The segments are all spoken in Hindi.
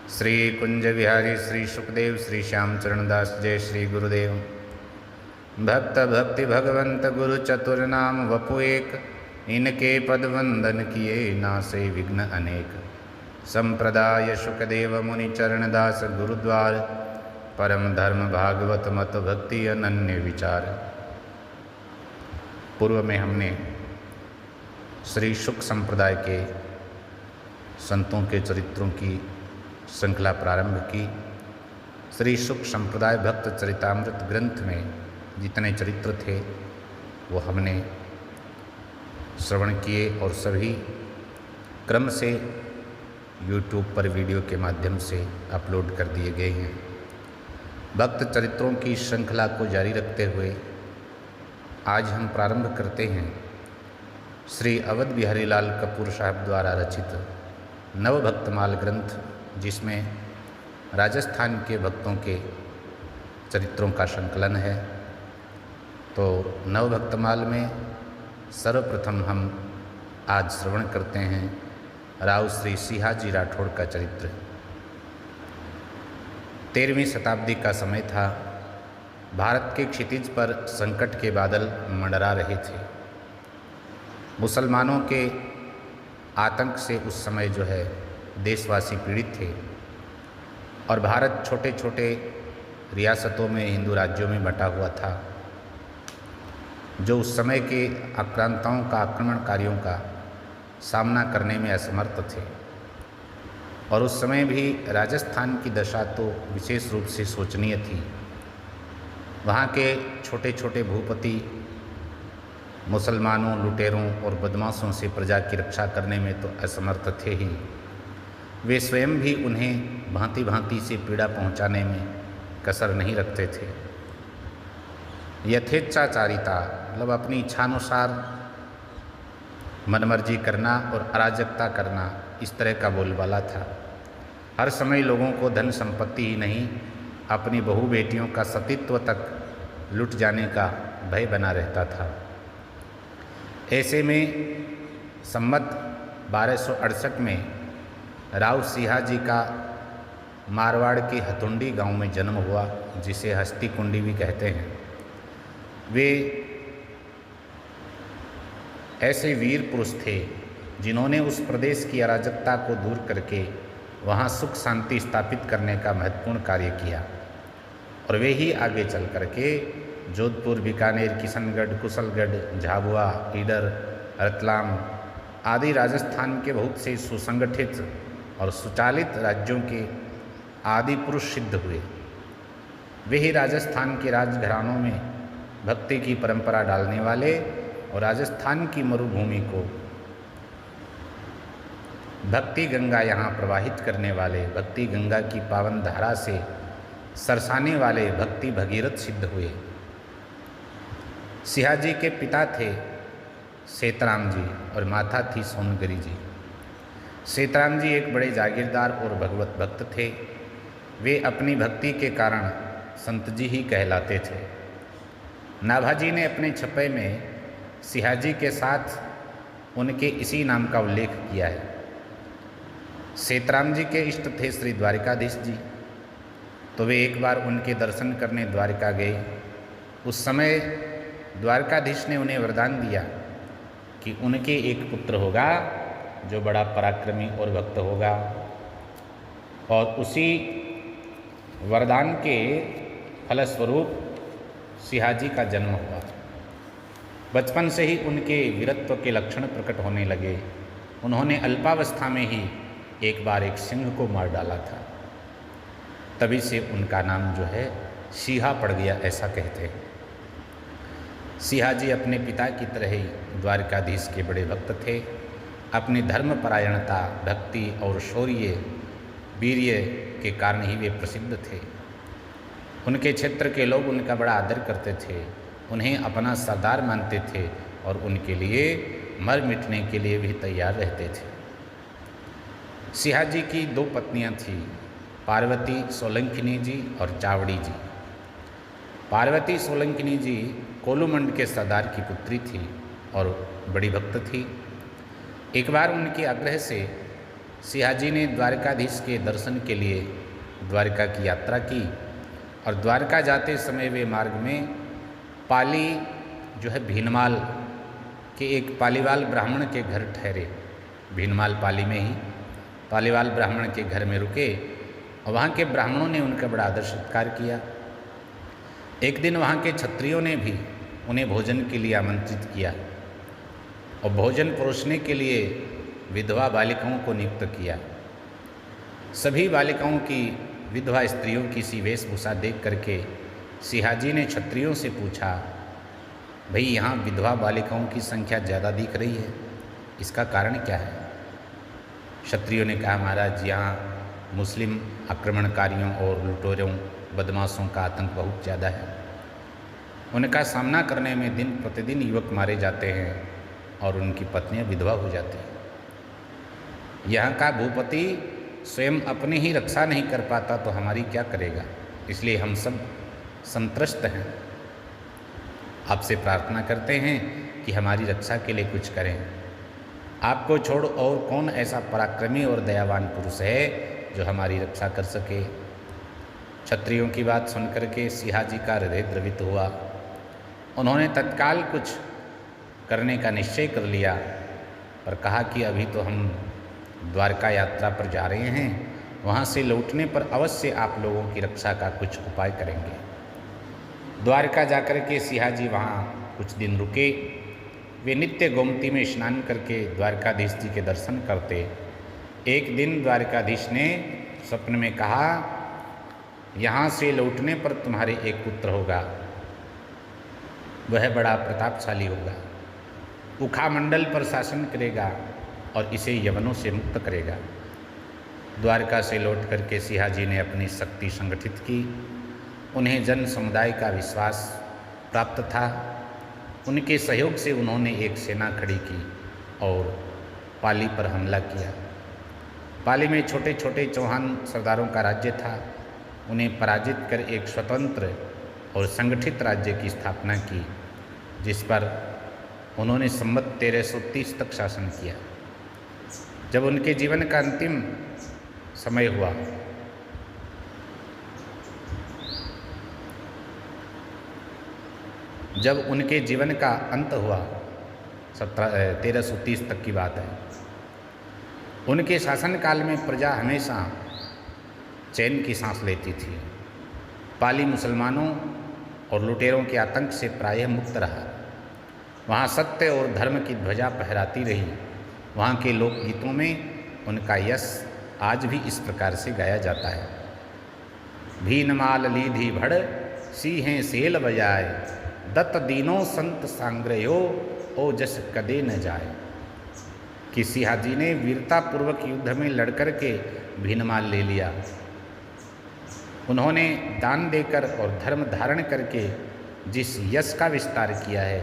श्री कुंज विहारी श्री सुखदेव श्री श्याम चरणदास जय श्री गुरुदेव। भक्त भक्ति भगवंत गुरु चतुर नाम वपु एक, इनके पद वंदन किए नासे विघ्न अनेक। संप्रदाय सुखदेव मुनि चरणदास गुरुद्वार, परम धर्म भागवत मत भक्ति अनन्य विचार। पूर्व में हमने श्री शुक संप्रदाय के संतों के चरित्रों की श्रृंखला प्रारंभ की। श्री शुक संप्रदाय भक्त चरितामृत ग्रंथ में जितने चरित्र थे वो हमने श्रवण किए और सभी क्रम से YouTube पर वीडियो के माध्यम से अपलोड कर दिए गए हैं। भक्त चरित्रों की श्रृंखला को जारी रखते हुए आज हम प्रारंभ करते हैं श्री अवध बिहारी लाल कपूर साहब द्वारा रचित नवभक्तमाल ग्रंथ, जिसमें राजस्थान के भक्तों के चरित्रों का संकलन है। तो नवभक्तमाल में सर्वप्रथम हम आज श्रवण करते हैं राव श्री सिहाजी राठौड़ का चरित्र। 13वीं शताब्दी का समय था। भारत के क्षितिज पर संकट के बादल मंडरा रहे थे। मुसलमानों के आतंक से उस समय जो है देशवासी पीड़ित थे और भारत छोटे छोटे रियासतों में हिंदू राज्यों में बटा हुआ था, जो उस समय के आक्रांताओं का आक्रमणकारियों का सामना करने में असमर्थ थे। और उस समय भी राजस्थान की दशा तो विशेष रूप से शोचनीय थी। वहाँ के छोटे छोटे भूपति मुसलमानों, लुटेरों और बदमाशों से प्रजा की रक्षा करने में तो असमर्थ थे ही, वे स्वयं भी उन्हें भांति भांति से पीड़ा पहुंचाने में कसर नहीं रखते थे। यथेच्छाचारिता मतलब अपनी इच्छानुसार मनमर्जी करना और अराजकता करना, इस तरह का बोलबाला था। हर समय लोगों को धन संपत्ति ही नहीं, अपनी बहू बेटियों का सतीत्व तक लुट जाने का भय बना रहता था। ऐसे में संमत 1268 में राव सिहाजी का मारवाड़ के हथुंडी गांव में जन्म हुआ, जिसे हस्ती कुंडी भी कहते हैं। वे ऐसे वीर पुरुष थे जिन्होंने उस प्रदेश की अराजकता को दूर करके वहां सुख शांति स्थापित करने का महत्वपूर्ण कार्य किया। और वे ही आगे चल करके जोधपुर, बीकानेर, किशनगढ़, कुशलगढ़, झाबुआ, ईडर, रतलाम आदि राजस्थान के बहुत से सुसंगठित और सुचालित राज्यों के आदि पुरुष सिद्ध हुए। वे ही राजस्थान के राजघरानों में भक्ति की परंपरा डालने वाले और राजस्थान की मरुभूमि को भक्ति गंगा यहाँ प्रवाहित करने वाले, भक्ति गंगा की पावन धारा से सरसाने वाले भक्ति भगीरथ सिद्ध हुए। सिहाजी के पिता थे सेतराम जी और माता थी सोनगरी जी। सेतराम जी एक बड़े जागीरदार और भगवत भक्त थे। वे अपनी भक्ति के कारण संत जी ही कहलाते थे। नाभाजी ने अपने छपे में सिहाजी के साथ उनके इसी नाम का उल्लेख किया है। सेतराम जी के इष्ट थे श्री द्वारिकाधीश जी, तो वे एक बार उनके दर्शन करने द्वारिका गए। उस समय द्वारकाधीश ने उन्हें वरदान दिया कि उनके एक पुत्र होगा जो बड़ा पराक्रमी और भक्त होगा। और उसी वरदान के फलस्वरूप सिहाजी का जन्म हुआ। बचपन से ही उनके वीरत्व के लक्षण प्रकट होने लगे। उन्होंने अल्पावस्था में ही एक बार एक सिंह को मार डाला था। तभी से उनका नाम जो है सिहा पड़ गया, ऐसा कहते हैं। सिहाजी अपने पिता की तरह ही द्वारकाधीश के बड़े भक्त थे। अपनी धर्मपरायणता, भक्ति और शौर्य, वीर्य के कारण ही वे प्रसिद्ध थे। उनके क्षेत्र के लोग उनका बड़ा आदर करते थे, उन्हें अपना सरदार मानते थे और उनके लिए मर मिटने के लिए भी तैयार रहते थे। सिहाजी की 2 पत्नियां थीं, पार्वती सोलंकिनी जी और चावड़ी जी। पार्वती सोलंकिनी जी कोलूमंड के सरदार की पुत्री थी और बड़ी भक्त थी। एक बार उनके आग्रह से सियाजी ने द्वारकाधीश के दर्शन के लिए द्वारका की यात्रा की और द्वारका जाते समय वे मार्ग में पाली जो है भीनमाल के एक पालीवाल ब्राह्मण के घर ठहरे। भीनमाल पाली में ही पालीवाल ब्राह्मण के घर में रुके और वहाँ के ब्राह्मणों ने उनका बड़ा आदर सत्कार किया। एक दिन वहाँ के क्षत्रियों ने भी उन्हें भोजन के लिए आमंत्रित किया और भोजन परोसने के लिए विधवा बालिकाओं को नियुक्त किया। सभी बालिकाओं की विधवा स्त्रियों की सी वेशभूषा देख करके सियाजी ने क्षत्रियों से पूछा, भाई यहाँ विधवा बालिकाओं की संख्या ज़्यादा दिख रही है, इसका कारण क्या है? क्षत्रियों ने कहा, महाराज यहाँ मुस्लिम आक्रमणकारियों और लुटेरों बदमाशों का आतंक बहुत ज़्यादा है। उनका सामना करने में दिन प्रतिदिन युवक मारे जाते हैं और उनकी पत्नियां विधवा हो जाती हैं। यहाँ का भूपति स्वयं अपनी ही रक्षा नहीं कर पाता तो हमारी क्या करेगा? इसलिए हम सब संत्रस्त हैं। आपसे प्रार्थना करते हैं कि हमारी रक्षा के लिए कुछ करें। आपको छोड़ और कौन ऐसा पराक्रमी और दयावान पुरुष है जो हमारी रक्षा कर सके? क्षत्रियों की बात सुनकर के सियाजी का हृदय द्रवित हुआ। उन्होंने तत्काल कुछ करने का निश्चय कर लिया, पर कहा कि अभी तो हम द्वारका यात्रा पर जा रहे हैं, वहाँ से लौटने पर अवश्य आप लोगों की रक्षा का कुछ उपाय करेंगे। द्वारका जाकर के सियाजी वहाँ कुछ दिन रुके। वे नित्य गोमती में स्नान करके द्वारकाधीश जी के दर्शन करते। एक दिन द्वारकाधीश ने स्वप्न में कहा, यहाँ से लौटने पर तुम्हारे एक पुत्र होगा, वह बड़ा प्रतापशाली होगा, उखामंडल पर शासन करेगा और इसे यवनों से मुक्त करेगा। द्वारका से लौट करके सियाजी ने अपनी शक्ति संगठित की। उन्हें जन समुदाय का विश्वास प्राप्त था। उनके सहयोग से उन्होंने एक सेना खड़ी की और पाली पर हमला किया। पाली में छोटे छोटे चौहान सरदारों का राज्य था। उन्हें पराजित कर एक स्वतंत्र और संगठित राज्य की स्थापना की, जिस पर उन्होंने संवत 1330 तक शासन किया। जब उनके जीवन का अंतिम समय हुआ, जब उनके जीवन का अंत हुआ, 1330 तक की बात है, उनके शासनकाल में प्रजा हमेशा चैन की सांस लेती थी। पाली मुसलमानों और लुटेरों के आतंक से प्रायः मुक्त रहा। वहाँ सत्य और धर्म की ध्वजा फहराती रही। वहाँ के लोकगीतों में उनका यश आज भी इस प्रकार से गाया जाता है। भीनमाल लीधी भड़ सिंहें सेल बजाए, दत्त दीनों संत सांग्रयो ओ जस कदे न जाए। कि सियाजी ने वीरतापूर्वक युद्ध में लड़कर के भीनमाल ले लिया। उन्होंने दान देकर और धर्म धारण करके जिस यश का विस्तार किया है,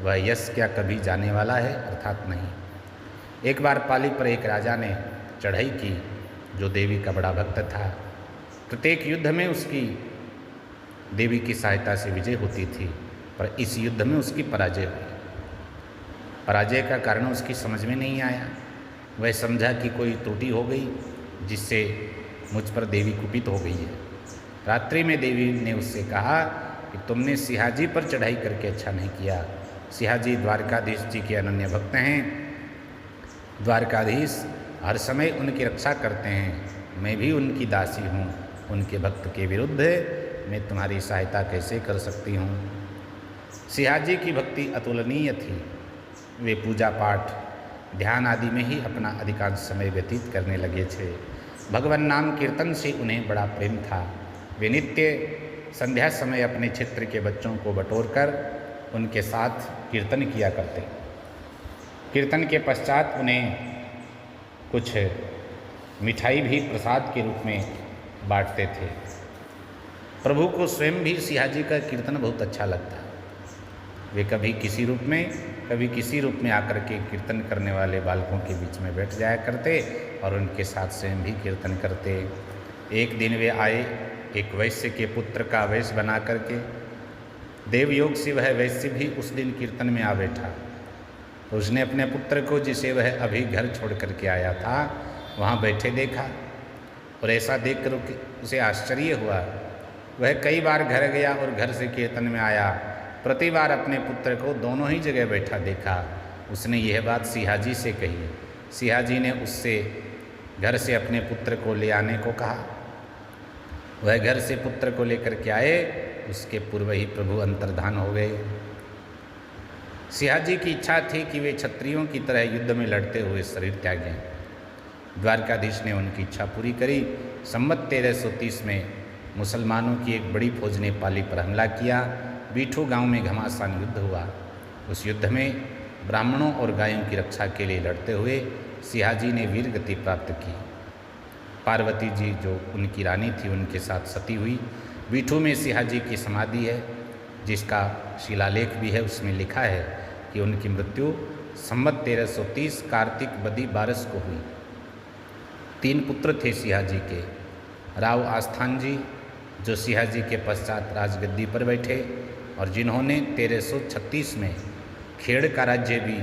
वह यश क्या कभी जाने वाला है? अर्थात नहीं। एक बार पाली पर एक राजा ने चढ़ाई की, जो देवी का बड़ा भक्त था। प्रत्येक युद्ध में उसकी देवी की सहायता से विजय होती थी, पर इस युद्ध में उसकी पराजय हुई। पराजय का कारण उसकी समझ में नहीं आया। वह समझा कि कोई त्रुटि हो गई, जिससे मुझ पर देवी कुपित हो गई है। रात्रि में देवी ने उससे कहा कि तुमने सियाजी पर चढ़ाई करके अच्छा नहीं किया। सियाजी द्वारकाधीश जी के अनन्य भक्त हैं। द्वारकाधीश हर समय उनकी रक्षा करते हैं। मैं भी उनकी दासी हूँ। उनके भक्त के विरुद्ध मैं तुम्हारी सहायता कैसे कर सकती हूँ? सियाजी की भक्ति अतुलनीय थी। वे पूजा पाठ, ध्यान आदि में ही अपना अधिकांश समय व्यतीत करने लगे थे। भगवान नाम कीर्तन से उन्हें बड़ा प्रेम था। वे नित्य संध्या समय अपने क्षेत्र के बच्चों को बटोरकर उनके साथ कीर्तन किया करते। कीर्तन के पश्चात उन्हें कुछ मिठाई भी प्रसाद के रूप में बांटते थे। प्रभु को स्वयं भी सियाजी का कीर्तन बहुत अच्छा लगता। वे कभी किसी रूप में, कभी किसी रूप में आकर के कीर्तन करने वाले बालकों के बीच में बैठ जाया करते और उनके साथ स्वयं भी कीर्तन करते। एक दिन वे आए, एक वैश्य के पुत्र का वेश बना करके। देवयोग से वह वैश्य भी उस दिन कीर्तन में आ बैठा। तो उसने अपने पुत्र को, जिसे वह अभी घर छोड़ करके आया था, वहाँ बैठे देखा और ऐसा देख कर उसे आश्चर्य हुआ। वह कई बार घर गया और घर से कीर्तन में आया, प्रति बार अपने पुत्र को दोनों ही जगह बैठा देखा। उसने यह बात सिहाजी से कही। सिहाजी ने उससे घर से अपने पुत्र को ले आने को कहा। वह घर से पुत्र को लेकर के आए, उसके पूर्व ही प्रभु अंतर्धान हो गए। सिहाजी की इच्छा थी कि वे क्षत्रियों की तरह युद्ध में लड़ते हुए शरीर त्यागें। द्वारकाधीश ने उनकी इच्छा पूरी करी। संवत 1330 में मुसलमानों की एक बड़ी फौज ने पाली पर हमला किया। बीठू गांव में घमासान युद्ध हुआ। उस युद्ध में ब्राह्मणों और गायों की रक्षा के लिए लड़ते हुए सिहाजी ने वीर गति प्राप्त की। पार्वती जी जो उनकी रानी थी, उनके साथ सती हुई। बीठू में सिहाजी की समाधि है, जिसका शिलालेख भी है। उसमें लिखा है कि उनकी मृत्यु संवत 1330 कार्तिक बदी 12 को हुई। 3 पुत्र थे सिहाजी के। राव आस्थान जी जो सिहाजी के पश्चात राजगद्दी पर बैठे और जिन्होंने 1336 में खेड़ का राज्य भी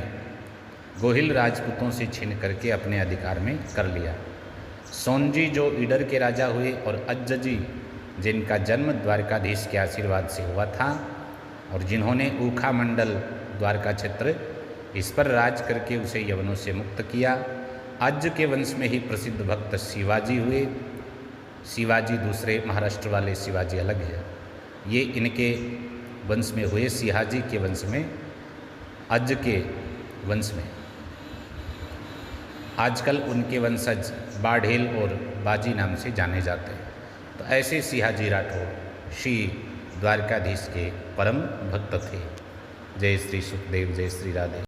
गोहिल राजपूतों से छीन करके अपने अधिकार में कर लिया। सोनजी जो ईडर के राजा हुए और अज्जजी जिनका जन्म द्वारकाधीश के आशीर्वाद से हुआ था और जिन्होंने ऊखा मंडल द्वारका क्षेत्र इस पर राज करके उसे यवनों से मुक्त किया। अज्ज के वंश में ही प्रसिद्ध भक्त शिवाजी हुए। शिवाजी दूसरे महाराष्ट्र वाले शिवाजी अलग है। ये इनके वंश में हुए, सिहाजी के वंश में, अज्ज के वंश में। आजकल उनके वंशज बाढ़ेल और बाजी नाम से जाने जाते हैं। तो ऐसे सिहाजी राठौर श्री द्वारकाधीश के परम भक्त थे। जय श्री सुखदेव, जय श्री राधे।